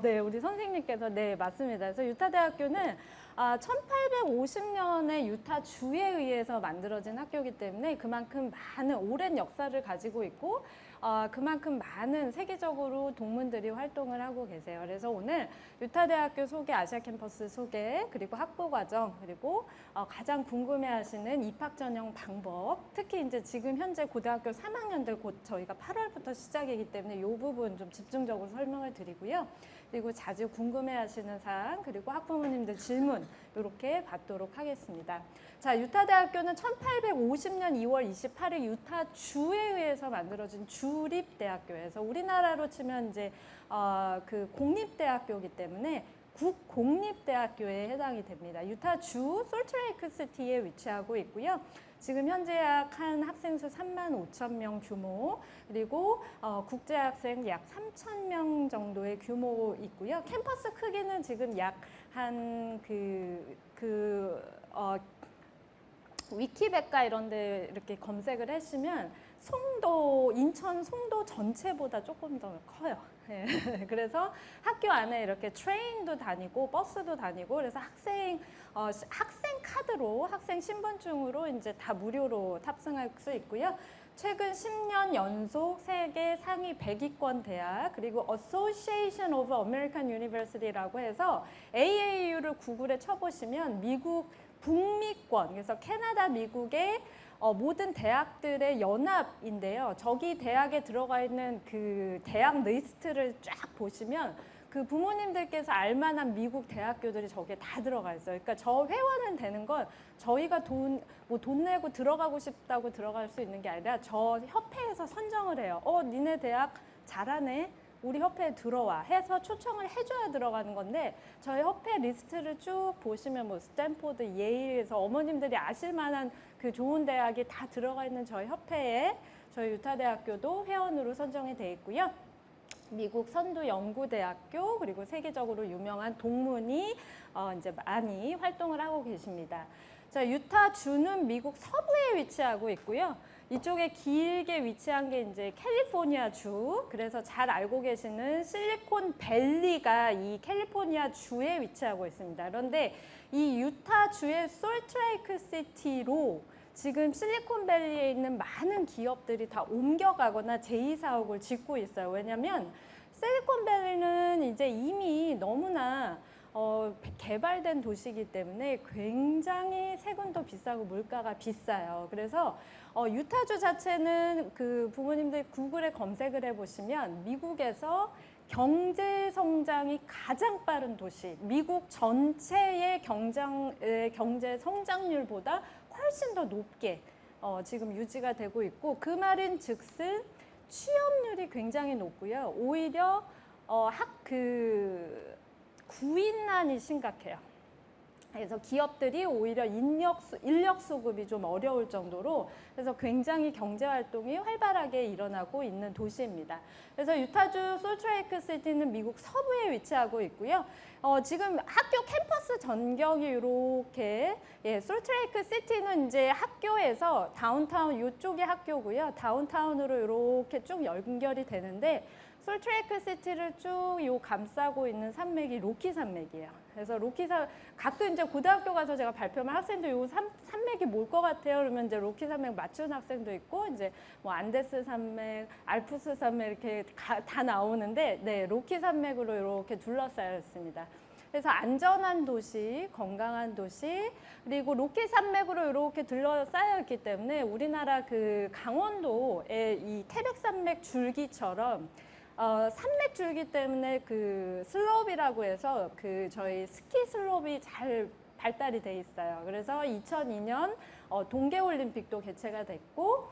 네, 우리 선생님께서 네, 맞습니다. 그래서 유타 대학교는 1850년에 유타 주에 의해서 만들어진 학교이기 때문에 그만큼 많은 오랜 역사를 가지고 있고 그만큼 많은 세계적으로 동문들이 활동을 하고 계세요. 그래서 오늘 유타 대학교 소개, 아시아 캠퍼스 소개, 그리고 학부 과정, 그리고 가장 궁금해하시는 입학 전형 방법, 특히 이제 지금 현재 고등학교 3학년들 곧 저희가 8월부터 시작이기 때문에 이 부분 좀 집중적으로 설명을 드리고요. 그리고 자주 궁금해하시는 사항, 그리고 학부모님들 질문 이렇게 받도록 하겠습니다. 자, 유타 대학교는 1850년 2월 28일 유타 주에 의해서 만들어진 주립대학교에서 우리나라로 치면 이제 그 공립대학교이기 때문에 국공립대학교에 해당이 됩니다. 유타 주 솔트레이크 시티에 위치하고 있고요. 지금 현재 약 한 학생 수 35,000명 규모, 그리고 국제 학생 약 3,000명 정도의 규모 있고요. 캠퍼스 크기는 지금 약 한 위키백과 이런 데 이렇게 검색을 하시면 인천 송도 전체보다 조금 더 커요. 네. 그래서 학교 안에 이렇게 트레인도 다니고 버스도 다니고 그래서 학생 카드로 학생 신분증으로 이제 다 무료로 탑승할 수 있고요. 최근 10년 연속 세계 상위 100위권 대학 그리고 Association of American University라고 해서 AAU를 구글에 쳐보시면 미국 북미권, 그래서 캐나다, 미국의 모든 대학들의 연합인데요. 저기 대학에 들어가 있는 그 대학 리스트를 쫙 보시면 그 부모님들께서 알만한 미국 대학교들이 저기에 다 들어가 있어요. 그러니까 저 회원은 되는 건 저희가 돈 내고 들어가고 싶다고 들어갈 수 있는 게 아니라 저 협회에서 선정을 해요. 니네 대학 잘하네. 우리 협회에 들어와 해서 초청을 해줘야 들어가는 건데 저희 협회 리스트를 쭉 보시면 뭐 스탠포드, 예일에서 어머님들이 아실 만한 그 좋은 대학이 다 들어가 있는 저희 협회에 저희 유타 대학교도 회원으로 선정이 돼 있고요. 미국 선두 연구대학교 그리고 세계적으로 유명한 동문이 이제 많이 활동을 하고 계십니다. 자, 유타 주는 미국 서부에 위치하고 있고요. 이쪽에 길게 위치한 게 이제 캘리포니아 주, 그래서 잘 알고 계시는 실리콘밸리가 이 캘리포니아 주에 위치하고 있습니다. 그런데 이 유타 주의 솔트레이크 시티로 지금 실리콘밸리에 있는 많은 기업들이 다 옮겨가거나 제2사옥을 짓고 있어요. 왜냐하면 실리콘밸리는 이제 이미 너무나 개발된 도시이기 때문에 굉장히 세금도 비싸고 물가가 비싸요. 그래서 유타주 자체는 그 부모님들 구글에 검색을 해보시면 미국에서 경제 성장이 가장 빠른 도시, 미국 전체의 경제 성장률보다 훨씬 더 높게 지금 유지가 되고 있고 그 말인 즉슨 취업률이 굉장히 높고요. 오히려 구인난이 심각해요. 그래서 기업들이 오히려 인력 수급이 좀 어려울 정도로 그래서 굉장히 경제 활동이 활발하게 일어나고 있는 도시입니다. 그래서 유타주 솔트레이크 시티는 미국 서부에 위치하고 있고요. 지금 학교 캠퍼스 전경이 이렇게 솔트레이크 시티는 이제 학교에서 다운타운 이쪽이 학교고요. 다운타운으로 이렇게 쭉 연결이 되는데 솔트레이크 시티를 쭉 감싸고 있는 산맥이 로키 산맥이에요. 그래서 가끔 이제 고등학교 가서 제가 발표하면 학생들 요 산맥이 뭘 것 같아요? 그러면 이제 로키 산맥 맞춘 학생도 있고 이제 뭐 안데스 산맥, 알프스 산맥 이렇게 다 나오는데 네, 로키 산맥으로 이렇게 둘러싸여 있습니다. 그래서 안전한 도시, 건강한 도시, 그리고 로키 산맥으로 이렇게 둘러싸여 있기 때문에 우리나라 그 강원도의 이 태백산맥 줄기처럼 산맥 줄기 때문에 그 슬롭이라고 해서 그 저희 스키 슬롭이 잘 발달이 돼 있어요. 그래서 2002년 동계올림픽도 개최가 됐고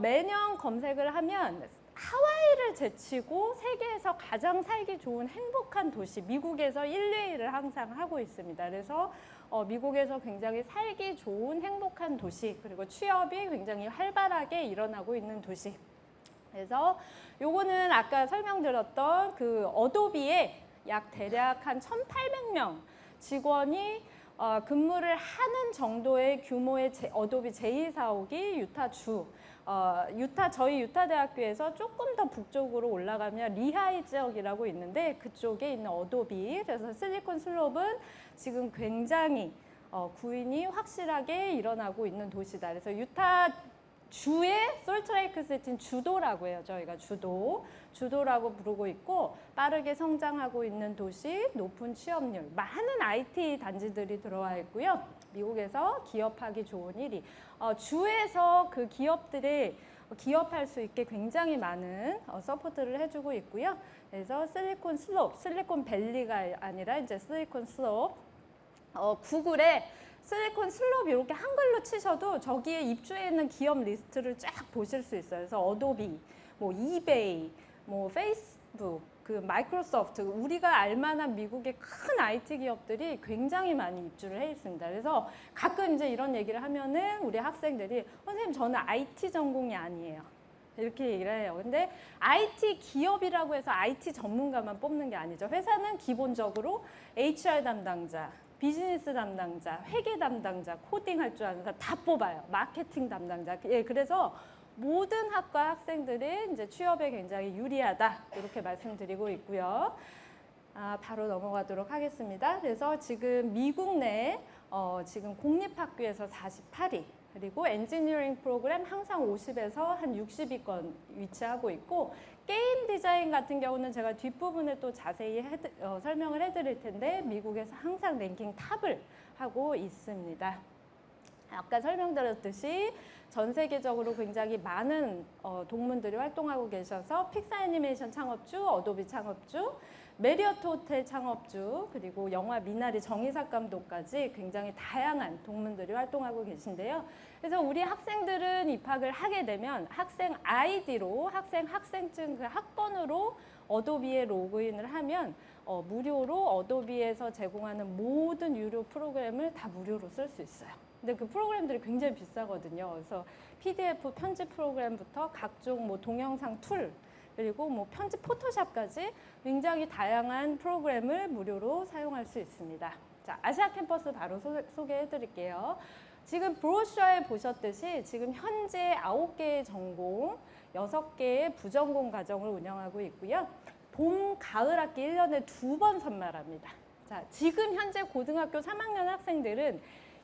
매년 검색을 하면 하와이를 제치고 세계에서 가장 살기 좋은 행복한 도시 미국에서 1, 2위를 항상 하고 있습니다. 그래서 미국에서 굉장히 살기 좋은 행복한 도시 그리고 취업이 굉장히 활발하게 일어나고 있는 도시. 그래서 요거는 아까 설명드렸던 그 어도비에 약 대략 한 1,800명 직원이 근무를 하는 정도의 규모의 어도비 제2사옥이 유타주. 저희 유타 대학교에서 조금 더 북쪽으로 올라가면 리하이 지역이라고 있는데 그쪽에 있는 어도비, 그래서 실리콘 슬롭은 지금 굉장히 구인이 확실하게 일어나고 있는 도시다. 그래서 유타 주의 솔트레이크 시티는 주도라고 해요. 저희가 주도라고 부르고 있고 빠르게 성장하고 있는 도시, 높은 취업률, 많은 IT 단지들이 들어와 있고요. 미국에서 기업하기 좋은 1위. 주에서 그 기업들이 기업할 수 있게 굉장히 많은 서포트를 해주고 있고요. 그래서 실리콘 슬롭, 실리콘 밸리가 아니라 이제 실리콘 슬롭. 구글에 실리콘 슬롭 이렇게 한글로 치셔도 저기에 입주해 있는 기업 리스트를 쫙 보실 수 있어요. 그래서 어도비, 뭐 이베이, 뭐 페이스북, 그 마이크로소프트, 우리가 알만한 미국의 큰 IT 기업들이 굉장히 많이 입주를 해 있습니다. 그래서 가끔 이제 이런 얘기를 하면은 우리 학생들이 선생님 저는 IT 전공이 아니에요. 이렇게 얘기를 해요. 근데 IT 기업이라고 해서 IT 전문가만 뽑는 게 아니죠. 회사는 기본적으로 HR 담당자, 비즈니스 담당자, 회계 담당자, 코딩 할 줄 아는 사람 다 뽑아요. 마케팅 담당자. 예, 그래서 모든 학과 학생들이 이제 취업에 굉장히 유리하다. 이렇게 말씀드리고 있고요. 바로 넘어가도록 하겠습니다. 그래서 지금 미국 내 지금 공립학교에서 48위, 그리고 엔지니어링 프로그램 항상 50에서 한 60위권 위치하고 있고 게임 디자인 같은 경우는 제가 뒷부분에 또 자세히 설명을 해드릴 텐데 미국에서 항상 랭킹 탑을 하고 있습니다. 아까 설명드렸듯이 전 세계적으로 굉장히 많은 동문들이 활동하고 계셔서 픽사 애니메이션 창업주, 어도비 창업주, 메리어트 호텔 창업주, 그리고 영화 미나리 정의삭 감독까지 굉장히 다양한 동문들이 활동하고 계신데요. 그래서 우리 학생들은 입학을 하게 되면 학생 아이디로 학생증 그 학번으로 어도비에 로그인을 하면 무료로 어도비에서 제공하는 모든 유료 프로그램을 다 무료로 쓸 수 있어요. 근데 그 프로그램들이 굉장히 비싸거든요. 그래서 PDF 편집 프로그램부터 각종 뭐 동영상 툴, 그리고 뭐 편집 포토샵까지 굉장히 다양한 프로그램을 무료로 사용할 수 있습니다. 자, 아시아 캠퍼스 바로 소개해 드릴게요. 지금 브로셔에 보셨듯이 지금 현재 9개의 전공, 6개의 부전공 과정을 운영하고 있고요. 봄, 가을 학기 1년에 2번 선발합니다. 자, 지금 현재 고등학교 3학년 학생들은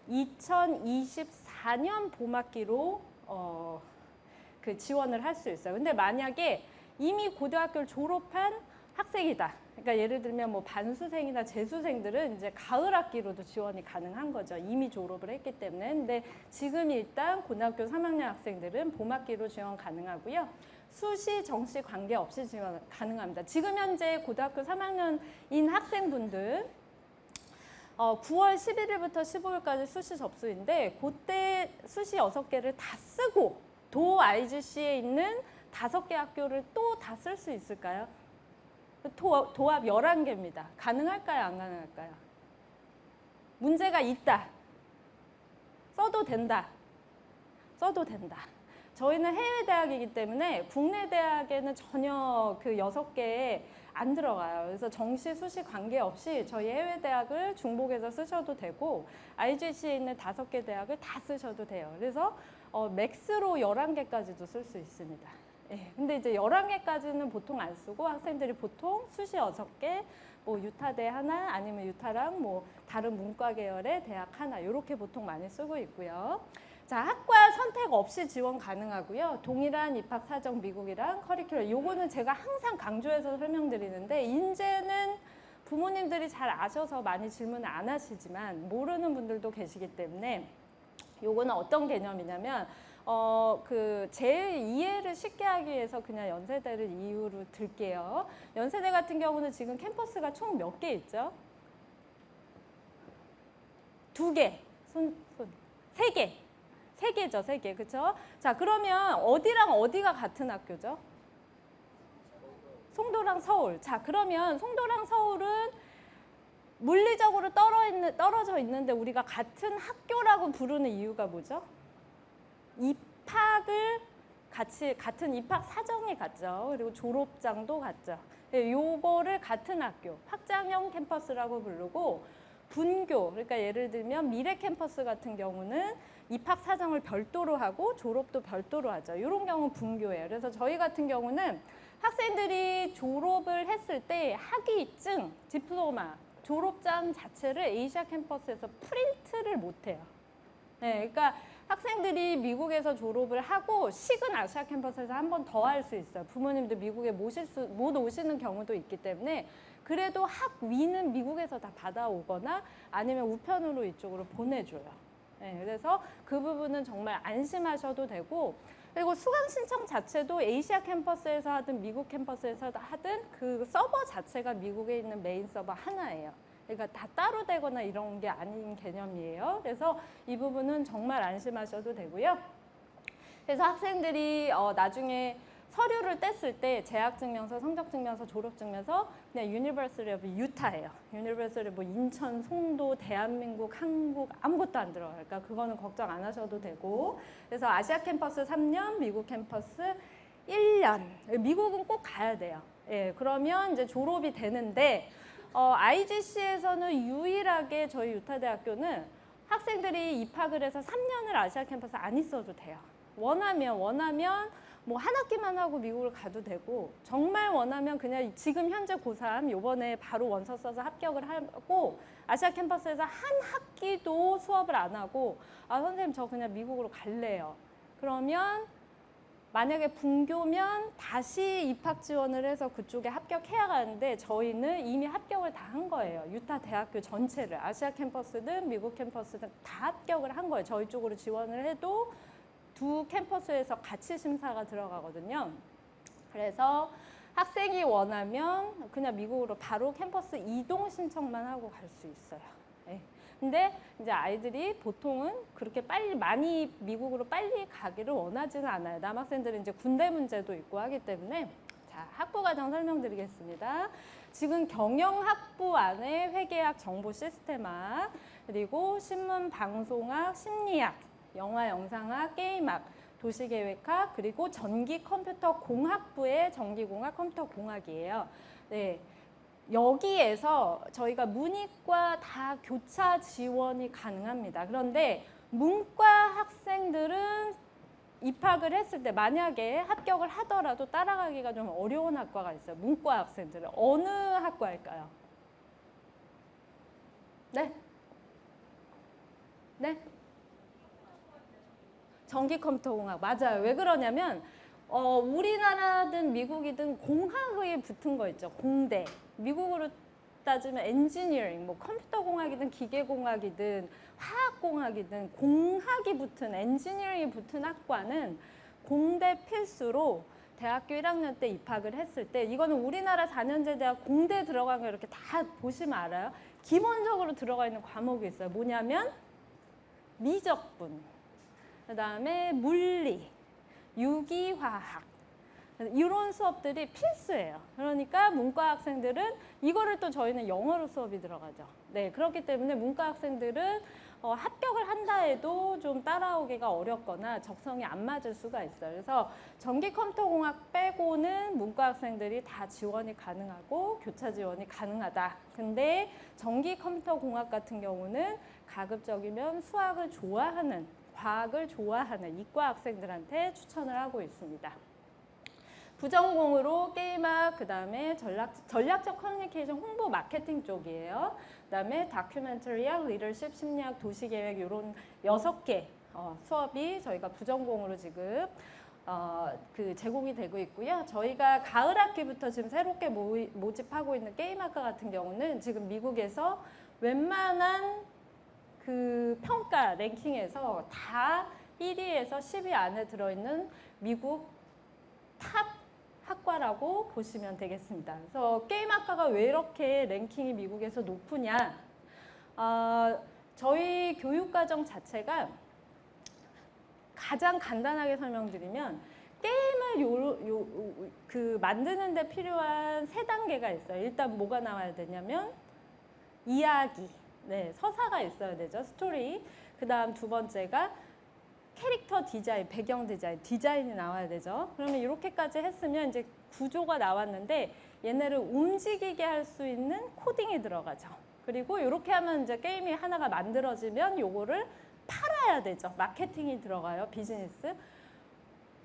2024년 봄학기로 그 지원을 할 수 있어요. 근데 만약에 이미 고등학교를 졸업한 학생이다. 그러니까 예를 들면 뭐 반수생이나 재수생들은 이제 가을 학기로도 지원이 가능한 거죠. 이미 졸업을 했기 때문에. 근데 지금 일단 고등학교 3학년 학생들은 봄학기로 지원 가능하고요. 수시, 정시 관계없이 지원 가능합니다. 지금 현재 고등학교 3학년인 학생분들 9월 11일부터 15일까지 수시 접수인데 그때 수시 6개를 다 쓰고 도 IGC에 있는 5개 학교를 또 다 쓸 수 있을까요? 도합 11개입니다. 가능할까요? 안 가능할까요? 문제가 있다. 써도 된다. 써도 된다. 저희는 해외 대학이기 때문에 국내 대학에는 전혀 그 6개에 안 들어가요. 그래서 정시, 수시 관계없이 저희 해외 대학을 중복해서 쓰셔도 되고 IGC에 있는 5개 대학을 다 쓰셔도 돼요. 그래서 맥스로 11개까지도 쓸 수 있습니다. 예, 근데 이제 11개까지는 보통 안 쓰고 학생들이 보통 수시 6개, 뭐 유타대 하나 아니면 유타랑 뭐 다른 문과 계열의 대학 하나 이렇게 보통 많이 쓰고 있고요. 자, 학과 선택 없이 지원 가능하고요. 동일한 입학 사정 미국이랑 커리큘럼 요거는 제가 항상 강조해서 설명드리는데 이제는 부모님들이 잘 아셔서 많이 질문을 안 하시지만 모르는 분들도 계시기 때문에 요거는 어떤 개념이냐면 제일 이해를 쉽게 하기 위해서 그냥 연세대를 이유로 들게요. 연세대 같은 경우는 지금 캠퍼스가 총 몇 개 있죠? 2개, 3개. 3개죠, 3개. 그렇죠? 자, 그러면 어디랑 어디가 같은 학교죠? 송도랑 서울. 자, 그러면 송도랑 서울은 물리적으로 떨어져 있는데 우리가 같은 학교라고 부르는 이유가 뭐죠? 입학을 같은 입학 사정이 같죠. 그리고 졸업장도 같죠. 요거를 같은 학교, 확장형 캠퍼스라고 부르고 분교, 그러니까 예를 들면 미래 캠퍼스 같은 경우는 입학 사정을 별도로 하고 졸업도 별도로 하죠. 이런 경우는 분교예요. 그래서 저희 같은 경우는 학생들이 졸업을 했을 때 학위증, 디플로마, 졸업장 자체를 아시아 캠퍼스에서 프린트를 못해요. 네, 그러니까 학생들이 미국에서 졸업을 하고 식은 아시아 캠퍼스에서 한 번 더 할 수 있어요. 부모님도 미국에 못 오시는 경우도 있기 때문에 그래도 학위는 미국에서 다 받아오거나 아니면 우편으로 이쪽으로 보내줘요. 네, 그래서 그 부분은 정말 안심하셔도 되고, 그리고 수강 신청 자체도 아시아 캠퍼스에서 하든 미국 캠퍼스에서 하든 그 서버 자체가 미국에 있는 메인 서버 하나예요. 그러니까 다 따로 되거나 이런 게 아닌 개념이에요. 그래서 이 부분은 정말 안심하셔도 되고요. 그래서 학생들이 나중에 서류를 뗐을 때 재학증명서, 성적증명서, 졸업증명서 그냥 유니버시티 오브 유타예요. 유니버시티 뭐 인천, 송도, 대한민국, 한국 아무것도 안 들어가요. 그러니까 그거는 걱정 안 하셔도 되고, 그래서 아시아 캠퍼스 3년, 미국 캠퍼스 1년. 미국은 꼭 가야 돼요. 예, 그러면 이제 졸업이 되는데 IGC에서는 유일하게 저희 유타대학교는 학생들이 입학을 해서 3년을 아시아 캠퍼스 안 있어도 돼요. 원하면 뭐 한 학기만 하고 미국을 가도 되고, 정말 원하면 그냥 지금 현재 고3 요번에 바로 원서 써서 합격을 하고 아시아 캠퍼스에서 한 학기도 수업을 안 하고 선생님 저 그냥 미국으로 갈래요. 그러면 만약에 분교면 다시 입학 지원을 해서 그쪽에 합격해야 하는데 저희는 이미 합격을 다 한 거예요. 유타 대학교 전체를 아시아 캠퍼스든 미국 캠퍼스든 다 합격을 한 거예요. 저희 쪽으로 지원을 해도 두 캠퍼스에서 같이 심사가 들어가거든요. 그래서 학생이 원하면 그냥 미국으로 바로 캠퍼스 이동 신청만 하고 갈 수 있어요. 네. 근데 이제 아이들이 보통은 그렇게 많이 미국으로 빨리 가기를 원하지는 않아요. 남학생들은 이제 군대 문제도 있고 하기 때문에. 자, 학부 과정 설명드리겠습니다. 지금 경영학부 안에 회계학, 정보 시스템학, 그리고 신문 방송학, 심리학, 영화 영상학, 게임학, 도시계획학, 그리고 전기 컴퓨터 공학부의 전기공학, 컴퓨터공학이에요. 네. 여기에서 저희가 문이과 다 교차 지원이 가능합니다. 그런데 문과 학생들은 입학을 했을 때 만약에 합격을 하더라도 따라가기가 좀 어려운 학과가 있어요. 문과 학생들은. 어느 학과일까요? 네? 네? 전기컴퓨터공학. 맞아요. 왜 그러냐면 우리나라든 미국이든 공학에 붙은 거 있죠. 공대. 미국으로 따지면 엔지니어링, 뭐 컴퓨터공학이든 기계공학이든 화학공학이든 공학이 붙은, 엔지니어링이 붙은 학과는 공대 필수로 대학교 1학년 때 입학을 했을 때, 이거는 우리나라 4년제 대학 공대 들어간 거 이렇게 다 보시면 알아요. 기본적으로 들어가 있는 과목이 있어요. 뭐냐면 미적분, 그다음에 물리, 유기화학, 이런 수업들이 필수예요. 그러니까 문과 학생들은 이거를 또 저희는 영어로 수업이 들어가죠. 네, 그렇기 때문에 문과 학생들은 합격을 한다 해도 좀 따라오기가 어렵거나 적성이 안 맞을 수가 있어요. 그래서 전기컴퓨터공학 빼고는 문과 학생들이 다 지원이 가능하고 교차 지원이 가능하다. 근데 전기컴퓨터공학 같은 경우는 가급적이면 수학을 좋아하는, 과학을 좋아하는 이과 학생들한테 추천을 하고 있습니다. 부전공으로 게임학, 그 다음에 전략적 커뮤니케이션, 홍보 마케팅 쪽이에요. 그 다음에 다큐멘터리학, 리더십, 심리학, 도시계획 이런 6개 수업이 저희가 부전공으로 지금 제공이 되고 있고요. 저희가 가을 학기부터 지금 새롭게 모집하고 있는 게임학과 같은 경우는 지금 미국에서 웬만한 그 평가 랭킹에서 다 1위에서 10위 안에 들어있는 미국 탑 학과라고 보시면 되겠습니다. 그래서 게임학과가 왜 이렇게 랭킹이 미국에서 높으냐? 저희 교육과정 자체가 가장 간단하게 설명드리면 게임을 만드는 데 필요한 3단계가 있어요. 일단 뭐가 나와야 되냐면 이야기, 네, 서사가 있어야 되죠. 스토리. 그 다음 두 번째가 캐릭터 디자인, 배경 디자인이 나와야 되죠. 그러면 이렇게까지 했으면 이제 구조가 나왔는데 얘네를 움직이게 할 수 있는 코딩이 들어가죠. 그리고 이렇게 하면 이제 게임이 하나가 만들어지면 요거를 팔아야 되죠. 마케팅이 들어가요. 비즈니스.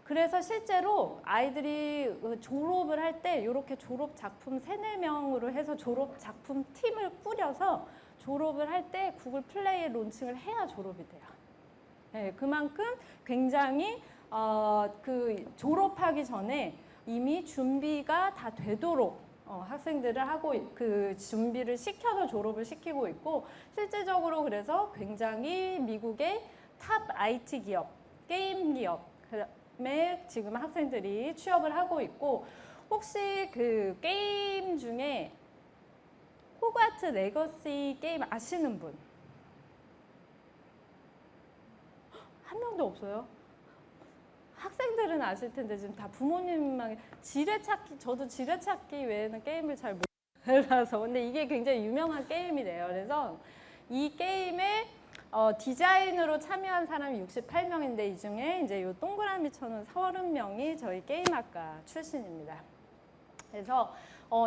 그래서 실제로 아이들이 졸업을 할 때 이렇게 졸업 작품 3-4명으로 해서 졸업 작품 팀을 꾸려서 졸업을 할 때 구글 플레이 론칭을 해야 졸업이 돼요. 네, 그만큼 굉장히 그 졸업하기 전에 이미 준비가 다 되도록 학생들을 하고 그 준비를 시켜서 졸업을 시키고 있고, 실제적으로 그래서 굉장히 미국의 탑 IT 기업, 게임 기업 에 지금 학생들이 취업을 하고 있고, 혹시 그 게임 중에 호그와트 레거시 게임 아시는 분? 한 명도 없어요? 학생들은 아실 텐데 지금 다 부모님만 지뢰찾기, 저도 지뢰찾기 외에는 게임을 잘 몰라서. 근데 이게 굉장히 유명한 게임이래요. 그래서 이 게임에 디자인으로 참여한 사람이 68명인데 이 중에 이제 요 동그라미 쳐놓은 30명이 저희 게임학과 출신입니다. 그래서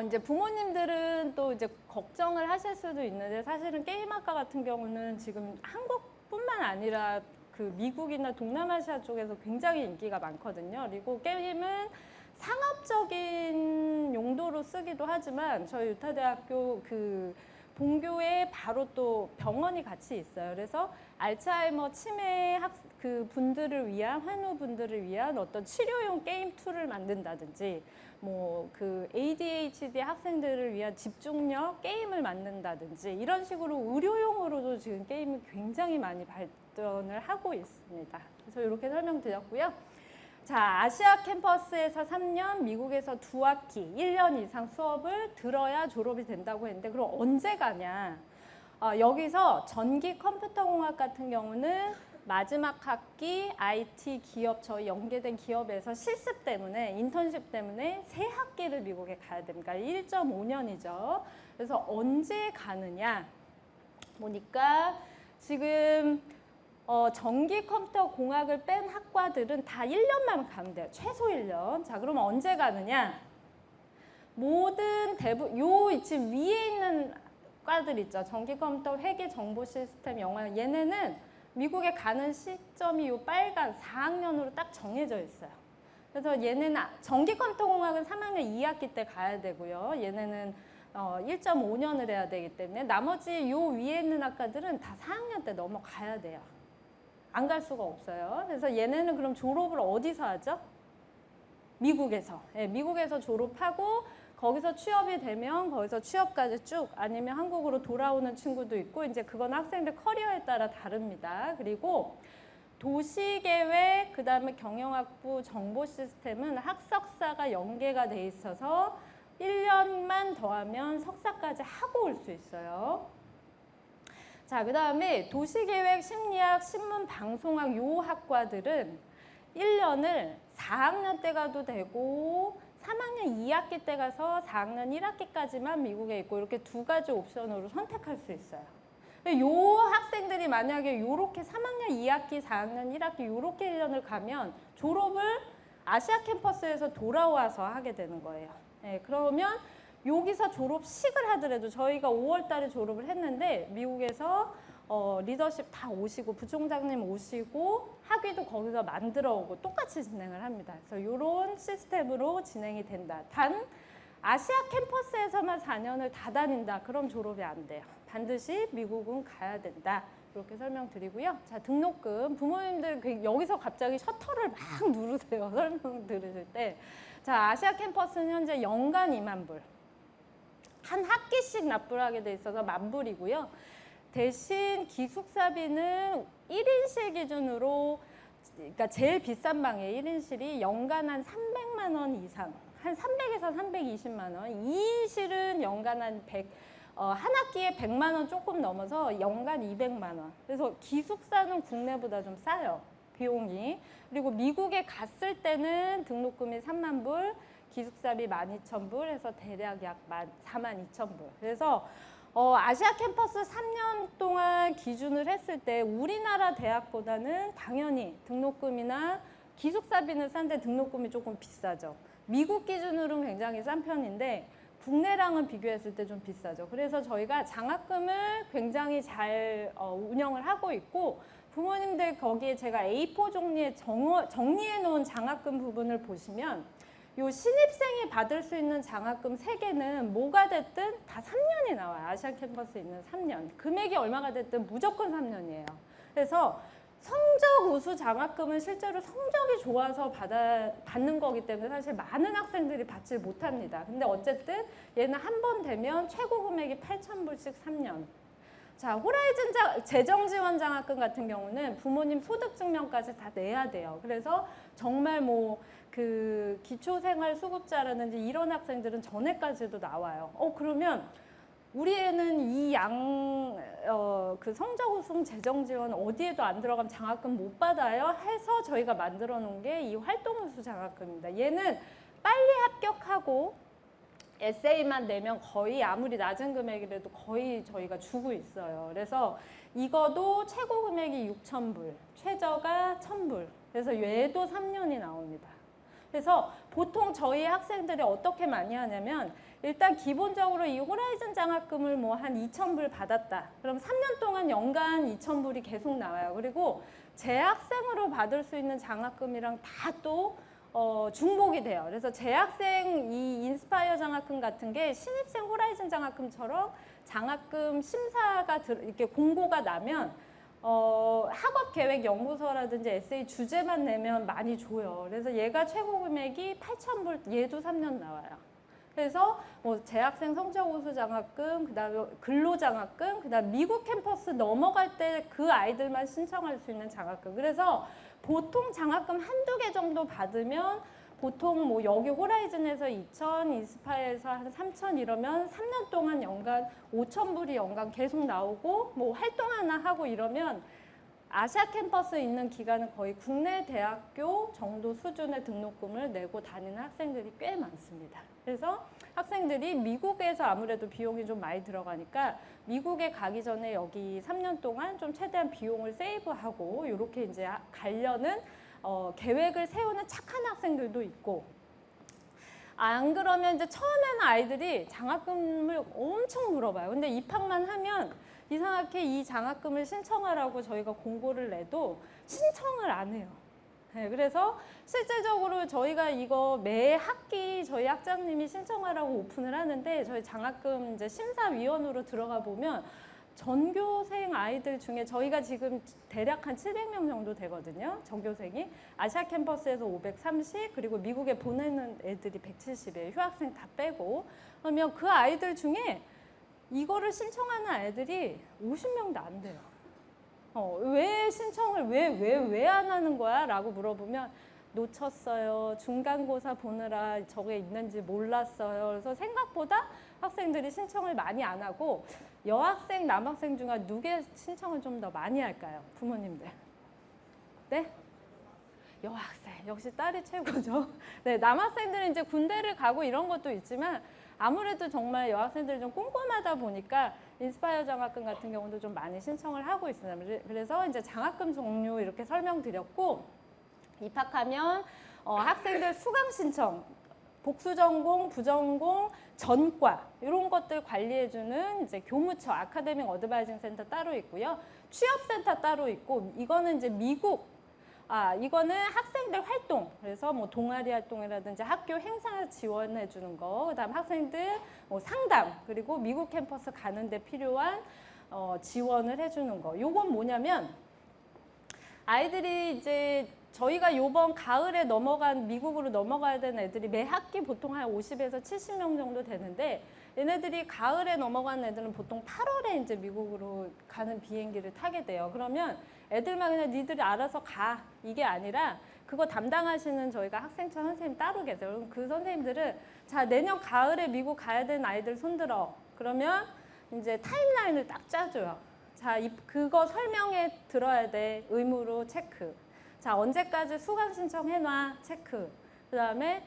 이제 부모님들은 또 이제 걱정을 하실 수도 있는데, 사실은 게임학과 같은 경우는 지금 한국뿐만 아니라 그 미국이나 동남아시아 쪽에서 굉장히 인기가 많거든요. 그리고 게임은 상업적인 용도로 쓰기도 하지만 저희 유타대학교 그 본교에 바로 또 병원이 같이 있어요. 그래서 알츠하이머 치매 그 분들을 위한, 환우분들을 위한 어떤 치료용 게임 툴을 만든다든지, 뭐 그 ADHD 학생들을 위한 집중력 게임을 만든다든지, 이런 식으로 의료용으로도 지금 게임이 굉장히 많이 발전을 하고 있습니다. 그래서 이렇게 설명드렸고요. 자, 아시아 캠퍼스에서 3년, 미국에서 2학기, 1년 이상 수업을 들어야 졸업이 된다고 했는데, 그럼 언제 가냐? 여기서 전기 컴퓨터공학 같은 경우는 마지막 학기 IT 기업, 저희 연계된 기업에서 실습 때문에, 인턴십 때문에 3학기를 미국에 가야 됩니다. 1.5년이죠. 그래서 언제 가느냐 보니까 지금 전기 컴퓨터 공학을 뺀 학과들은 다 1년만 가면 돼요. 최소 1년. 자, 그러면 언제 가느냐? 모든 요 지금 위에 있는 과들 있죠. 전기 컴퓨터, 회계, 정보 시스템, 영화. 얘네는 미국에 가는 시점이 요 빨간 4학년으로 딱 정해져 있어요. 그래서 얘네는 전기 컴퓨터 공학은 3학년 2학기 때 가야 되고요. 얘네는 1.5년을 해야 되기 때문에 나머지 요 위에 있는 학과들은 다 4학년 때 넘어가야 돼요. 안 갈 수가 없어요. 그래서 얘네는 그럼 졸업을 어디서 하죠? 미국에서. 네, 미국에서 졸업하고 거기서 취업이 되면 거기서 취업까지 쭉, 아니면 한국으로 돌아오는 친구도 있고, 이제 그건 학생들 커리어에 따라 다릅니다. 그리고 도시계획, 그 다음에 경영학부, 정보시스템은 학석사가 연계가 돼 있어서 1년만 더하면 석사까지 하고 올 수 있어요. 자, 그 다음에 도시계획, 심리학, 신문, 방송학 요 학과들은 1년을 4학년 때 가도 되고 3학년 2학기 때 가서 4학년 1학기까지만 미국에 있고, 이렇게 2가지 옵션으로 선택할 수 있어요. 요 학생들이 만약에 요렇게 3학년 2학기, 4학년 1학기 요렇게 1년을 가면 졸업을 아시아 캠퍼스에서 돌아와서 하게 되는 거예요. 네, 그러면 여기서 졸업식을 하더라도, 저희가 5월 달에 졸업을 했는데 미국에서 리더십 다 오시고 부총장님 오시고 학위도 거기서 만들어 오고 똑같이 진행을 합니다. 그래서 이런 시스템으로 진행이 된다. 단 아시아 캠퍼스에서만 4년을 다 다닌다. 그럼 졸업이 안 돼요. 반드시 미국은 가야 된다. 이렇게 설명드리고요. 자, 등록금. 부모님들 여기서 갑자기 셔터를 막 누르세요. 설명 들으실 때. 자, 아시아 캠퍼스는 현재 연간 2만 불. 한 학기씩 납부를 하게 돼 있어서 10,000불이고요. 대신 기숙사비는 1인실 기준으로, 그러니까 제일 비싼 방에 1인실이 연간 한 300만 원 이상, 한 300에서 320만 원. 2인실은 연간 한 100, 한 학기에 100만 원 조금 넘어서 연간 200만 원. 그래서 기숙사는 국내보다 좀 싸요, 비용이. 그리고 미국에 갔을 때는 등록금이 3만 불, 기숙사비 12,000불 해서 대략 약 42,000불. 그래서 아시아 캠퍼스 3년 동안 기준을 했을 때 우리나라 대학보다는 당연히 등록금이나 기숙사비는 싼데 등록금이 조금 비싸죠. 미국 기준으로는 굉장히 싼 편인데 국내랑은 비교했을 때 좀 비싸죠. 그래서 저희가 장학금을 굉장히 잘 운영을 하고 있고, 부모님들 거기에 제가 A4 종이에 정리해 놓은 장학금 부분을 보시면 요 신입생이 받을 수 있는 장학금 3개는 뭐가 됐든 다 3년이 나와요. 아시아 캠퍼스에 있는 3년. 금액이 얼마가 됐든 무조건 3년이에요. 그래서 성적 우수 장학금은 실제로 성적이 좋아서 받는 거기 때문에 사실 많은 학생들이 받지 못합니다. 근데 어쨌든 얘는 한 번 되면 최고 금액이 8,000불씩 3년. 자, 호라이즌 재정 지원 장학금 같은 경우는 부모님 소득 증명까지 다 내야 돼요. 그래서 정말 뭐 그 기초생활수급자라든지 이런 학생들은 전에까지도 나와요. 그러면 우리 애는 이 그 성적 우수 재정 지원 어디에도 안 들어가면 장학금 못 받아요 해서 저희가 만들어 놓은 게 이 활동 우수 장학금입니다. 얘는 빨리 합격하고 에세이만 내면 거의 아무리 낮은 금액이라도 거의 저희가 주고 있어요. 그래서 이거도 최고 금액이 6,000불, 최저가 1,000불. 그래서 얘도 3년이 나옵니다. 그래서 보통 저희 학생들이 어떻게 많이 하냐면 일단 기본적으로 이 호라이즌 장학금을 뭐 한 2,000불 받았다. 그럼 3년 동안 연간 2,000불이 계속 나와요. 그리고 재학생으로 받을 수 있는 장학금이랑 다 또 중복이 돼요. 그래서 재학생 이 인스파이어 장학금 같은 게 신입생 호라이즌 장학금처럼 장학금 심사가 이렇게 공고가 나면 학업계획연구서라든지 에세이 주제만 내면 많이 줘요. 그래서 얘가 최고 금액이 8,000불, 얘도 3년 나와요. 그래서 뭐 재학생 성적 우수 장학금, 그다음에 근로 장학금, 그다음 미국 캠퍼스 넘어갈 때 그 아이들만 신청할 수 있는 장학금. 그래서 보통 장학금 한두 개 정도 받으면 보통 뭐 여기 호라이즌에서 2,000, 인스파이어에서 한 3,000 이러면 3년 동안 연간 5,000불이 연간 계속 나오고 뭐 활동 하나 하고 이러면 아시아 캠퍼스에 있는 기간은 거의 국내 대학교 정도 수준의 등록금을 내고 다니는 학생들이 꽤 많습니다. 그래서 학생들이 미국에서 아무래도 비용이 좀 많이 들어가니까 미국에 가기 전에 여기 3년 동안 좀 최대한 비용을 세이브하고 이렇게 이제 가려는 계획을 세우는 착한 학생들도 있고, 안 그러면 이제 처음에는 아이들이 장학금을 엄청 물어봐요. 근데 입학만 하면 이상하게 이 장학금을 신청하라고 저희가 공고를 내도 신청을 안 해요. 네, 그래서 실제적으로 저희가 이거 매 학기 저희 학장님이 신청하라고 오픈을 하는데 저희 장학금 이제 심사위원으로 들어가 보면 전교생 아이들 중에 저희가 지금 대략 한 700명 정도 되거든요. 전교생이. 아시아 캠퍼스에서 530 그리고 미국에 보내는 애들이 170이에요. 휴학생 다 빼고. 그러면 그 아이들 중에 이거를 신청하는 애들이 50명도 안 돼요. 왜 신청을 왜 안 하는 거야? 라고 물어보면 놓쳤어요. 중간고사 보느라 저게 있는지 몰랐어요. 그래서 생각보다 학생들이 신청을 많이 안 하고 여학생, 남학생 중에 누구의 신청을 좀 더 많이 할까요? 부모님들. 네? 여학생. 역시 딸이 최고죠. 네, 남학생들은 이제 군대를 가고 이런 것도 있지만 아무래도 정말 여학생들이 좀 꼼꼼하다 보니까 인스파이어 장학금 같은 경우도 좀 많이 신청을 하고 있습니다. 그래서 이제 장학금 종류 이렇게 설명드렸고, 입학하면 학생들 수강 신청, 복수 전공, 부전공, 전과 이런 것들 관리해주는 이제 교무처 아카데믹 어드바이징 센터 따로 있고요. 취업센터 따로 있고, 이거는 이제 이거는 학생들 활동, 그래서 뭐 동아리 활동이라든지 학교 행사 지원해 주는 거, 그다음 학생들 뭐 상담, 그리고 미국 캠퍼스 가는데 필요한 지원을 해주는 거. 요건 뭐냐면 아이들이 이제 저희가 요번 가을에 미국으로 넘어가야 되는 애들이 매 학기 보통 한 50에서 70명 정도 되는데, 얘네들이 가을에 넘어가는 애들은 보통 8월에 이제 미국으로 가는 비행기를 타게 돼요. 그러면 애들만 그냥 니들이 알아서 가, 이게 아니라 그거 담당하시는 저희가 학생처 선생님 따로 계세요. 그럼 그 선생님들은 자, 내년 가을에 미국 가야 되는 아이들 손들어. 그러면 이제 타임라인을 딱 짜줘요. 자, 그거 설명해 들어야 돼. 의무로 체크. 자, 언제까지 수강 신청해놔. 체크. 그 다음에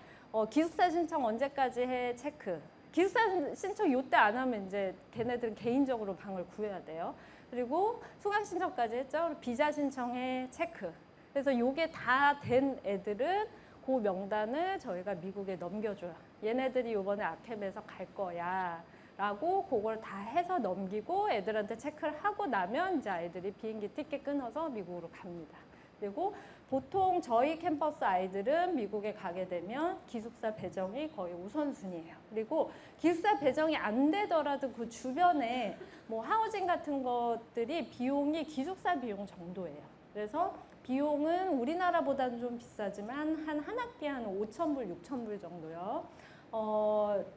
기숙사 신청 언제까지 해. 체크. 기숙사 신청 요때 안 하면 이제 걔네들은 개인적으로 방을 구해야 돼요. 그리고 수강 신청까지 했죠. 비자 신청해. 체크. 그래서 요게 다 된 애들은 그 명단을 저희가 미국에 넘겨줘요. 얘네들이 요번에 아캠에서 갈 거야. 라고 그걸 다 해서 넘기고 애들한테 체크를 하고 나면 이제 아이들이 비행기 티켓 끊어서 미국으로 갑니다. 그리고 보통 저희 캠퍼스 아이들은 미국에 가게 되면 기숙사 배정이 거의 우선순위예요. 그리고 기숙사 배정이 안 되더라도 그 주변에 뭐 하우징 같은 것들이 비용이 기숙사 비용 정도예요. 그래서 비용은 우리나라보다는 좀 비싸지만 한 학기에 한 5,000불, 6,000불 정도요.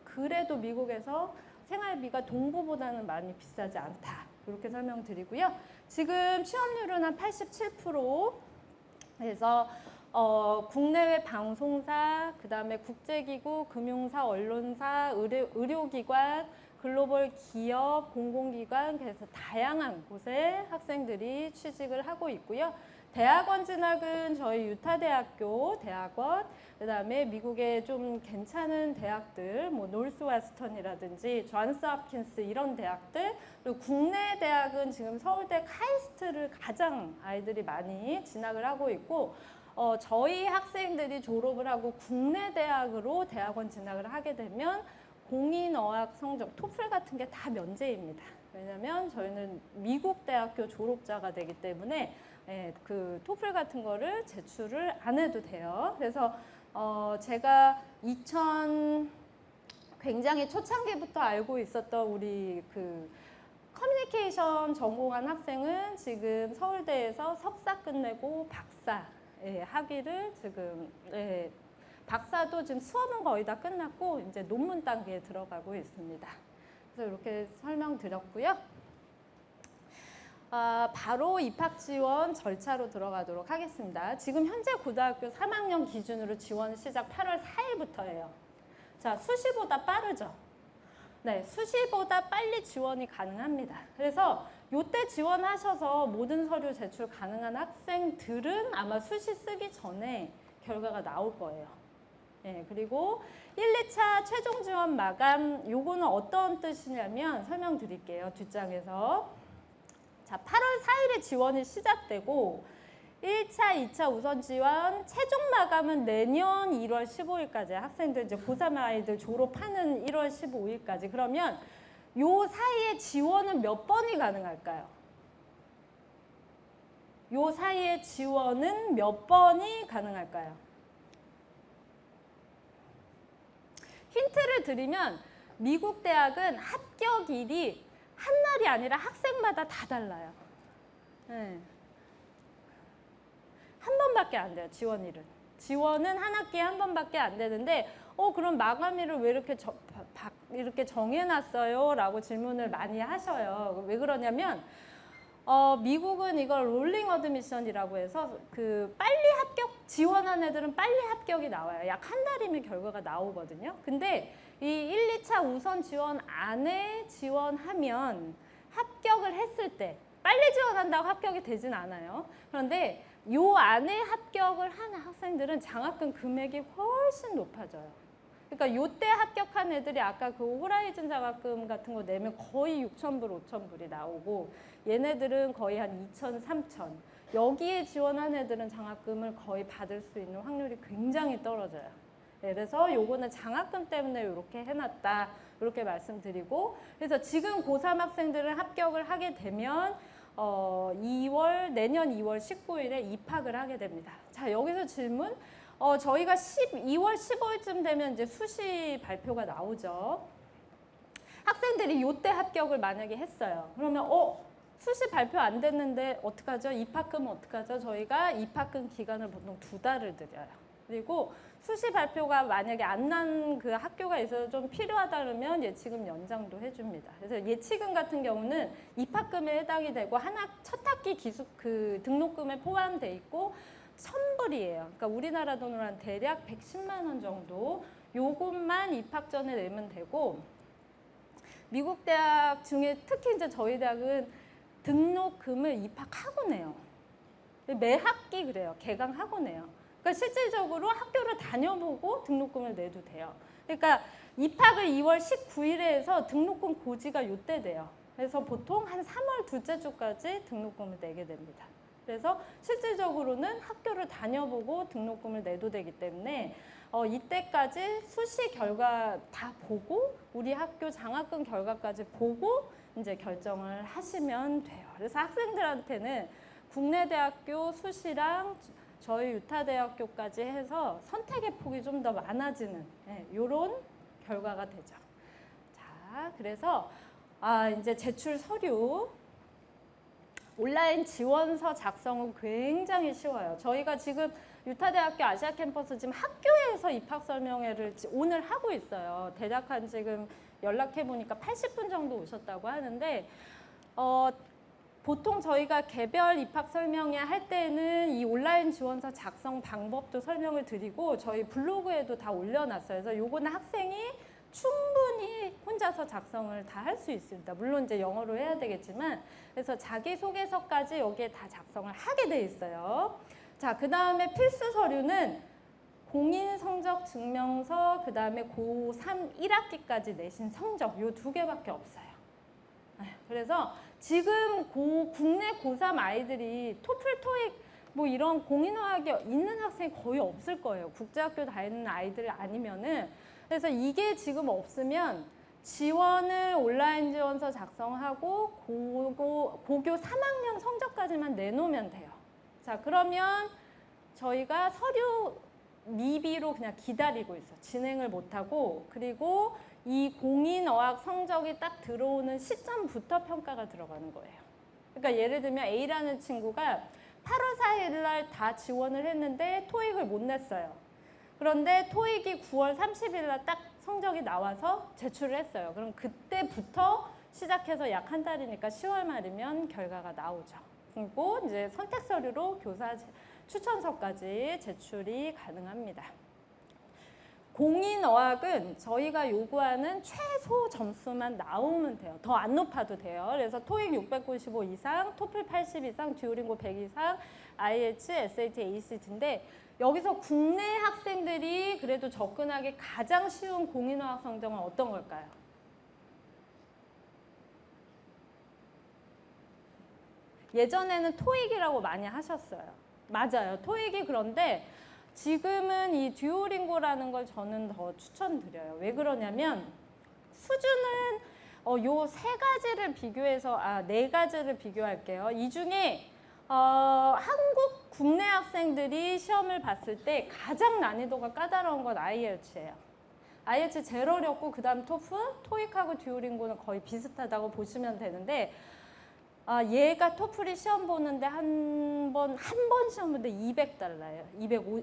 그래도 미국에서 생활비가 동부보다는 많이 비싸지 않다. 이렇게 설명드리고요. 지금 취업률은 한 87%. 그래서 국내외 방송사, 그 다음에 국제기구, 금융사, 언론사, 의료기관, 글로벌 기업, 공공기관, 그래서 다양한 곳에 학생들이 취직을 하고 있고요. 대학원 진학은 저희 유타대학교 대학원, 그 다음에 미국의 좀 괜찮은 대학들, 뭐 노스웨스턴이라든지 존스 홉킨스 이런 대학들, 그리고 국내 대학은 지금 서울대 카이스트를 가장 아이들이 많이 진학을 하고 있고, 저희 학생들이 졸업을 하고 국내 대학으로 대학원 진학을 하게 되면 공인어학 성적, 토플 같은 게 다 면제입니다. 왜냐하면 저희는 미국 대학교 졸업자가 되기 때문에 그 토플 같은 거를 제출을 안 해도 돼요. 그래서 제가 굉장히 초창기부터 알고 있었던 우리 그 커뮤니케이션 전공한 학생은 지금 서울대에서 석사 끝내고 박사 학위를 지금 박사도 지금 수업은 거의 다 끝났고 이제 논문 단계에 들어가고 있습니다. 그래서 이렇게 설명드렸고요. 바로 입학 지원 절차로 들어가도록 하겠습니다. 지금 현재 고등학교 3학년 기준으로 지원 시작 8월 4일부터예요. 자, 수시보다 빠르죠? 네, 수시보다 빨리 지원이 가능합니다. 그래서 요때 지원하셔서 모든 서류 제출 가능한 학생들은 아마 수시 쓰기 전에 결과가 나올 거예요. 네, 그리고 1, 2차 최종 지원 마감, 요거는 어떤 뜻이냐면 설명드릴게요. 뒷장에서. 자, 8월 4일에 지원이 시작되고 1차, 2차 우선 지원 최종 마감은 내년 1월 15일까지 학생들 이제 고3 아이들 졸업하는 1월 15일까지. 그러면 요 사이에 지원은 몇 번이 가능할까요? 요 사이에 지원은 몇 번이 가능할까요? 힌트를 드리면 미국 대학은 합격일이 한 날이 아니라 학생마다 다 달라요. 네. 한 번밖에 안 돼요, 지원일은. 지원은 한 학기에 한 번밖에 안 되는데 그럼 마감일을 왜 이렇게 정해놨어요? 라고 질문을 많이 하셔요. 왜 그러냐면 미국은 이걸 롤링 어드미션이라고 해서 그 빨리 지원한 애들은 빨리 합격이 나와요. 약 한 달이면 결과가 나오거든요. 근데 이 1, 2차 우선 지원 안에 지원하면 합격을 했을 때 빨리 지원한다고 합격이 되진 않아요. 그런데 요 안에 합격을 한 학생들은 장학금 금액이 훨씬 높아져요. 그러니까 요때 합격한 애들이 아까 그 호라이즌 장학금 같은 거 내면 거의 6,000불, 5,000불이 나오고 얘네들은 거의 한 2,000, 3,000. 여기에 지원한 애들은 장학금을 거의 받을 수 있는 확률이 굉장히 떨어져요. 그래서 요거는 장학금 때문에 이렇게 해놨다. 이렇게 말씀드리고 그래서 지금 고3 학생들은 합격을 하게 되면 내년 2월 19일에 입학을 하게 됩니다. 자, 여기서 질문. 저희가 2월 15일쯤 되면 이제 수시 발표가 나오죠. 학생들이 요때 합격을 만약에 했어요. 그러면 수시 발표 안 됐는데 어떡하죠? 입학금 어떡하죠? 저희가 입학금 기간을 보통 2달을 드려요. 그리고 수시 발표가 만약에 안 난 그 학교가 있어서 좀 필요하다 그러면 예치금 연장도 해줍니다. 그래서 예치금 같은 경우는 입학금에 해당이 되고 첫 학기 그 등록금에 포함돼 있고 1,000불이에요. 그러니까 우리나라 돈으로 한 대략 110만 원 정도 요것만 입학 전에 내면 되고 미국 대학 중에 특히 이제 저희 대학은 등록금을 입학하고 내요. 매 학기 그래요. 개강하고 내요. 그러니까 실질적으로 학교를 다녀보고 등록금을 내도 돼요. 그러니까 입학을 2월 19일에 해서 등록금 고지가 요때 돼요. 그래서 보통 한 3월 둘째 주까지 등록금을 내게 됩니다. 그래서 실질적으로는 학교를 다녀보고 등록금을 내도 되기 때문에 이때까지 수시 결과 다 보고 우리 학교 장학금 결과까지 보고 이제 결정을 하시면 돼요. 그래서 학생들한테는 국내 대학교 수시랑 저희 유타대학교까지 해서 선택의 폭이 좀 더 많아지는 이런 결과가 되죠. 자, 그래서 이제 제출 서류. 온라인 지원서 작성은 굉장히 쉬워요. 저희가 지금 유타대학교 아시아 캠퍼스 지금 학교에서 입학 설명회를 오늘 하고 있어요. 대략 한 지금 연락해 보니까 80분 정도 오셨다고 하는데 보통 저희가 개별 입학 설명회 할 때는 이 온라인 지원서 작성 방법도 설명을 드리고 저희 블로그에도 다 올려놨어요. 그래서 요거는 학생이 충분히 혼자서 작성을 다 할 수 있습니다. 물론 이제 영어로 해야 되겠지만 그래서 자기소개서까지 여기에 다 작성을 하게 돼 있어요. 자, 그 다음에 필수 서류는 공인성적증명서, 그 다음에 고3 1학기까지 내신 성적 요 두 개밖에 없어요. 그래서 지금 국내 고3 아이들이 토플, 토익 뭐 이런 공인어학이 있는 학생이 거의 없을 거예요. 국제학교 다니는 아이들 아니면은. 그래서 이게 지금 없으면 지원을 온라인 지원서 작성하고 고교 3학년 성적까지만 내놓으면 돼요. 자, 그러면 저희가 서류 미비로 그냥 기다리고 있어. 진행을 못하고. 그리고 이 공인어학 성적이 딱 들어오는 시점부터 평가가 들어가는 거예요. 그러니까 예를 들면 A라는 친구가 8월 4일 날 다 지원을 했는데 토익을 못 냈어요. 그런데 토익이 9월 30일 날 딱 성적이 나와서 제출을 했어요. 그럼 그때부터 시작해서 약 한 달이니까 10월 말이면 결과가 나오죠. 그리고 이제 선택 서류로 교사 추천서까지 제출이 가능합니다. 공인어학은 저희가 요구하는 최소 점수만 나오면 돼요. 더 안 높아도 돼요. 그래서 토익 695 이상, 토플 80 이상, 듀오링고 100 이상, IELTS, SAT, ACT인데 여기서 국내 학생들이 그래도 접근하기 가장 쉬운 공인어학 성적은 어떤 걸까요? 예전에는 토익이라고 많이 하셨어요. 맞아요. 토익이 그런데 지금은 이 듀오링고라는 걸 저는 더 추천드려요. 왜 그러냐면 수준은 요 세 가지를 비교해서 네 가지를 비교할게요. 이 중에 한국 국내 학생들이 시험을 봤을 때 가장 난이도가 까다로운 건 IELTS예요. IELTS 제일 어렵고 그 다음 토플, 토익하고 듀오링고는 거의 비슷하다고 보시면 되는데 얘가 토플이 시험 보는데 한 번 시험 보는데 $200예요.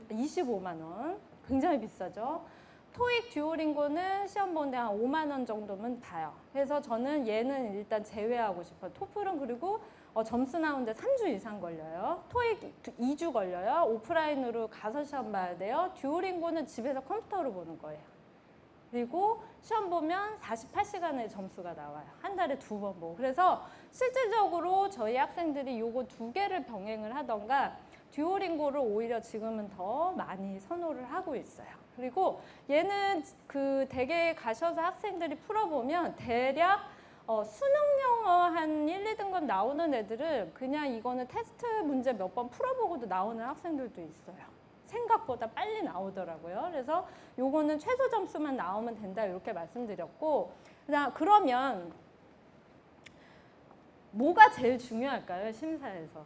25만 원. 굉장히 비싸죠. 토익 듀오링고는 시험 보는데 한 5만 원 정도면 봐요. 그래서 저는 얘는 일단 제외하고 싶어요. 토플은 그리고 점수 나오는데 3주 이상 걸려요. 토익 2주 걸려요. 오프라인으로 가서 시험 봐야 돼요. 듀오링고는 집에서 컴퓨터로 보는 거예요. 그리고 시험 보면 48시간의 점수가 나와요. 한 달에 2번 보고. 그래서 실질적으로 저희 학생들이 요거 두 개를 병행을 하던가 듀오링고를 오히려 지금은 더 많이 선호를 하고 있어요. 그리고 얘는 그 대개 가셔서 학생들이 풀어보면 대략 수능 영어 한 1, 2등급 나오는 애들은 그냥 이거는 테스트 문제 몇 번 풀어보고도 나오는 학생들도 있어요. 생각보다 빨리 나오더라고요. 그래서 요거는 최소 점수만 나오면 된다 이렇게 말씀드렸고 그러면 뭐가 제일 중요할까요? 심사에서.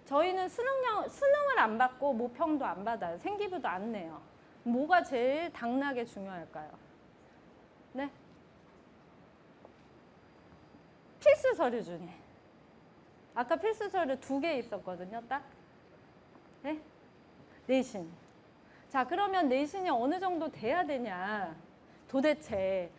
저희는 수능을 안 받고 모평도 안 받아요. 생기부도 안 내요. 뭐가 제일 당락에 중요할까요? 네? 필수 서류 중에. 아까 필수 서류 2개 있었거든요. 딱. 네? 내신. 자, 그러면 내신이 어느 정도 돼야 되냐? 도대체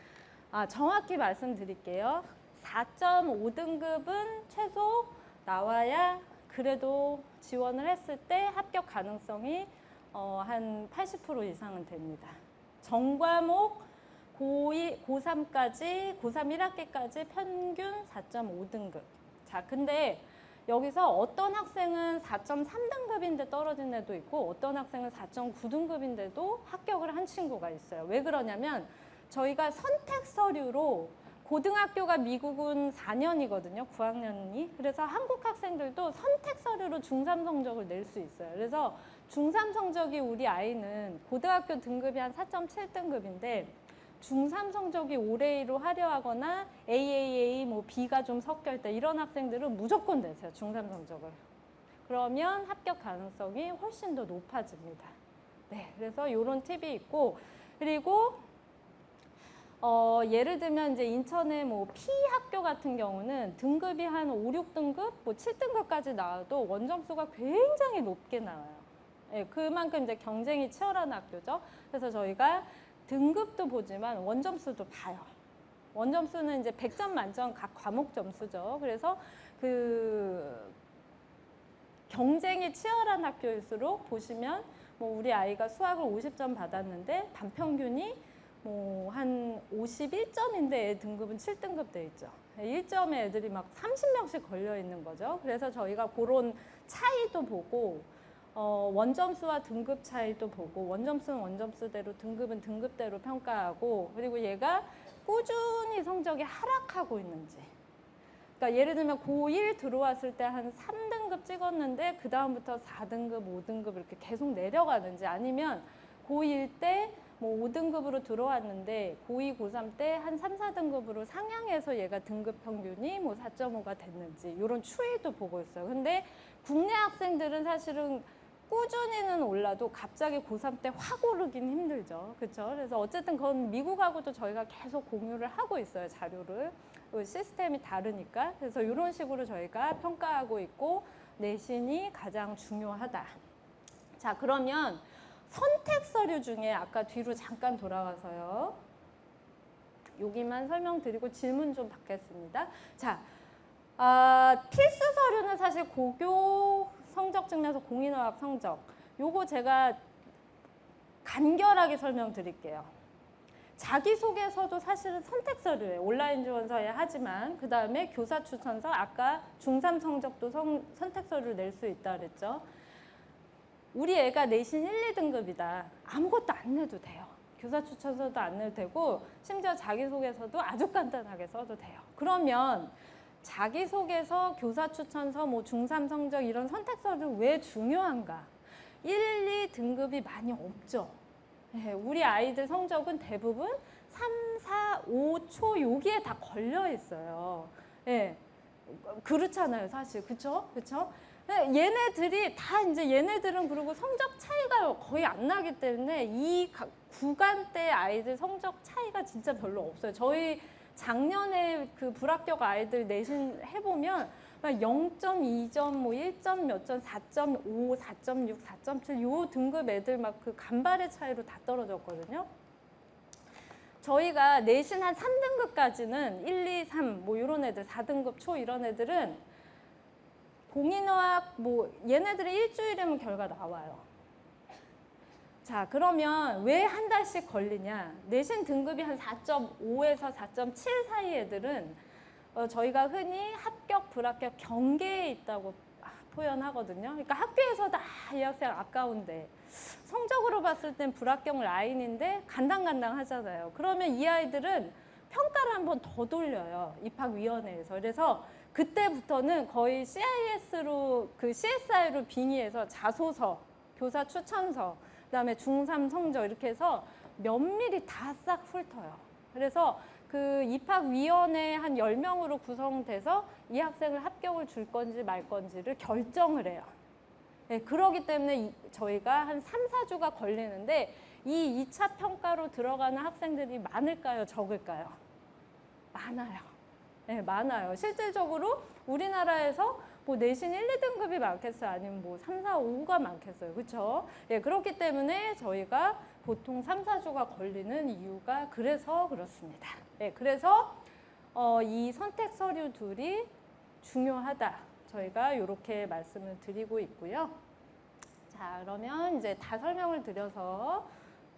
정확히 말씀드릴게요. 4.5등급은 최소 나와야 그래도 지원을 했을 때 합격 가능성이 한 80% 이상은 됩니다. 전과목 고2, 고3까지, 고3 1학기까지 평균 4.5등급. 자, 근데 여기서 어떤 학생은 4.3등급인데 떨어진 애도 있고 어떤 학생은 4.9등급인데도 합격을 한 친구가 있어요. 왜 그러냐면 저희가 선택 서류로 고등학교가 미국은 4년이거든요. 9학년이. 그래서 한국 학생들도 선택 서류로 중3 성적을 낼 수 있어요. 그래서 중3 성적이 우리 아이는 고등학교 등급이 한 4.7등급인데 중3 성적이 5레이로 하려 하거나 AAA, 뭐 B가 좀 섞여 있다 이런 학생들은 무조건 내세요. 중3 성적을. 그러면 합격 가능성이 훨씬 더 높아집니다. 네, 그래서 이런 팁이 있고 그리고 예를 들면 이제 인천의 뭐 P 학교 같은 경우는 등급이 한 5, 6등급, 뭐 7등급까지 나와도 원점수가 굉장히 높게 나와요. 예, 그만큼 이제 경쟁이 치열한 학교죠. 그래서 저희가 등급도 보지만 원점수도 봐요. 원점수는 이제 100점 만점 각 과목 점수죠. 그래서 그 경쟁이 치열한 학교일수록 보시면 뭐 우리 아이가 수학을 50점 받았는데 반평균이 뭐 한 51점인데 애 등급은 7등급 돼 있죠. 1점에 애들이 막 30명씩 걸려 있는 거죠. 그래서 저희가 그런 차이도 보고 원점수와 등급 차이도 보고 원점수는 원점수대로 등급은 등급대로 평가하고 그리고 얘가 꾸준히 성적이 하락하고 있는지 그러니까 예를 들면 고1 들어왔을 때 한 3등급 찍었는데 그 다음부터 4등급, 5등급 이렇게 계속 내려가는지 아니면 고1 때 뭐 5등급으로 들어왔는데 고2, 고3 때 한 3, 4등급으로 상향해서 얘가 등급 평균이 뭐 4.5가 됐는지 이런 추이도 보고 있어요. 근데 국내 학생들은 사실은 꾸준히는 올라도 갑자기 고3 때 확 오르긴 힘들죠. 그렇죠? 그래서 어쨌든 그건 미국하고도 저희가 계속 공유를 하고 있어요. 자료를. 시스템이 다르니까. 그래서 이런 식으로 저희가 평가하고 있고 내신이 가장 중요하다. 자, 그러면 선택 서류 중에 아까 뒤로 잠깐 돌아가서요. 여기만 설명드리고 질문 좀 받겠습니다. 자, 필수 서류는 사실 고교 성적 증명서 공인어학 성적. 요거 제가 간결하게 설명드릴게요. 자기소개서도 사실은 선택 서류예요. 온라인 지원서에 하지만 그 다음에 교사 추천서 아까 중3 성적도 선택 서류를 낼 수 있다 그랬죠. 우리 애가 내신 1, 2등급이다. 아무것도 안 내도 돼요. 교사 추천서도 안 내도 되고 심지어 자기소개서도 아주 간단하게 써도 돼요. 그러면 자기소개서, 교사 추천서, 뭐 중3 성적 이런 선택서를 왜 중요한가? 1, 2등급이 많이 없죠. 네, 우리 아이들 성적은 대부분 3, 4, 5초 여기에 다 걸려 있어요. 네, 그렇잖아요, 사실. 그쵸? 그쵸? 얘네들이 다 이제 얘네들은 그리고 성적 차이가 거의 안 나기 때문에 이 구간대 아이들 성적 차이가 진짜 별로 없어요. 저희 작년에 그 불합격 아이들 내신 해보면 0.2점, 뭐 1점 몇 점, 4.5, 4.6, 4.7 요 등급 애들 막 그 간발의 차이로 다 떨어졌거든요. 저희가 내신 한 3등급까지는 1, 2, 3 뭐 이런 애들 4등급 초 이런 애들은 공인어학 뭐 얘네들이 일주일이면 결과 나와요. 자, 그러면 왜 한 달씩 걸리냐? 내신 등급이 한 4.5에서 4.7 사이 애들은 저희가 흔히 합격, 불합격 경계에 있다고 표현하거든요. 그러니까 학교에서도 이 학생 아까운데 성적으로 봤을 땐 불합격 라인인데 간당간당 하잖아요. 그러면 이 아이들은 평가를 한 번 더 돌려요. 입학위원회에서. 그래서 그때부터는 거의 CIS로 그 CSI로 빙의해서 자소서, 교사 추천서, 그다음에 중3 성적 이렇게 해서 면밀히 다 싹 훑어요. 그래서 그 입학위원회 한 10명으로 구성돼서 이 학생을 합격을 줄 건지 말 건지를 결정을 해요. 네, 그러기 때문에 저희가 한 3, 4주가 걸리는데 이 2차 평가로 들어가는 학생들이 많을까요? 적을까요? 많아요. 네, 많아요. 실질적으로 우리나라에서 뭐 내신 1, 2등급이 많겠어요? 아니면 뭐 3, 4, 5가 많겠어요? 그렇죠? 예, 그렇기 때문에 저희가 보통 3, 4주가 걸리는 이유가 그래서 그렇습니다. 예, 그래서 이 선택 서류 둘이 중요하다. 저희가 이렇게 말씀을 드리고 있고요. 자, 그러면 이제 다 설명을 드려서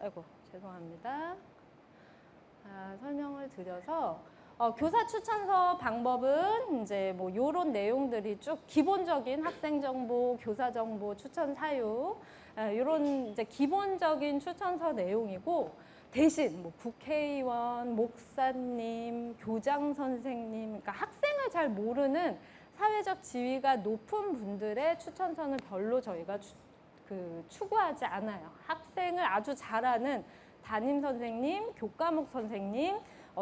아이고, 죄송합니다. 설명을 드려서 교사 추천서 방법은 이제 뭐 요런 내용들이 쭉 기본적인 학생 정보, 교사 정보, 추천 사유 요런 이제 기본적인 추천서 내용이고 대신 뭐 국회의원, 목사님, 교장 선생님, 그러니까 학생을 잘 모르는 사회적 지위가 높은 분들의 추천서는 별로 저희가 추구하지 않아요. 학생을 아주 잘하는 담임 선생님, 교과목 선생님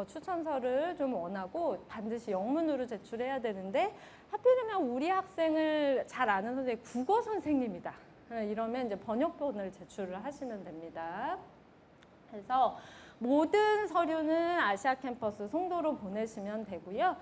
추천서를 좀 원하고 반드시 영문으로 제출해야 되는데 하필이면 우리 학생을 잘 아는 선생님이 국어 선생님이다. 이러면 이제 번역본을 제출을 하시면 됩니다. 그래서 모든 서류는 아시아 캠퍼스 송도로 보내시면 되고요.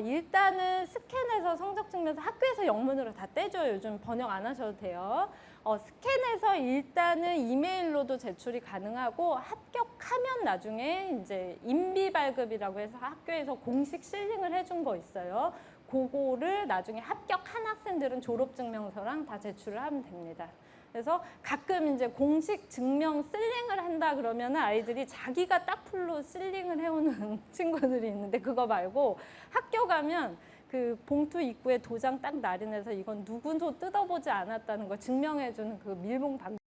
일단은 스캔해서 성적 증명서 학교에서 영문으로 다 떼줘요. 요즘 번역 안 하셔도 돼요. 스캔해서 일단은 이메일로도 제출이 가능하고 합격하면 나중에 이제 인비 발급이라고 해서 학교에서 공식 실링을 해준 거 있어요. 그거를 나중에 합격한 학생들은 졸업증명서랑 다 제출을 하면 됩니다. 그래서 가끔 이제 공식 증명 실링을 한다 그러면 아이들이 자기가 딱풀로 실링을 해오는 친구들이 있는데 그거 말고 학교 가면 그 봉투 입구에 도장 딱 나른해서 이건 누구도 뜯어보지 않았다는 거 증명해주는 그 밀봉 방식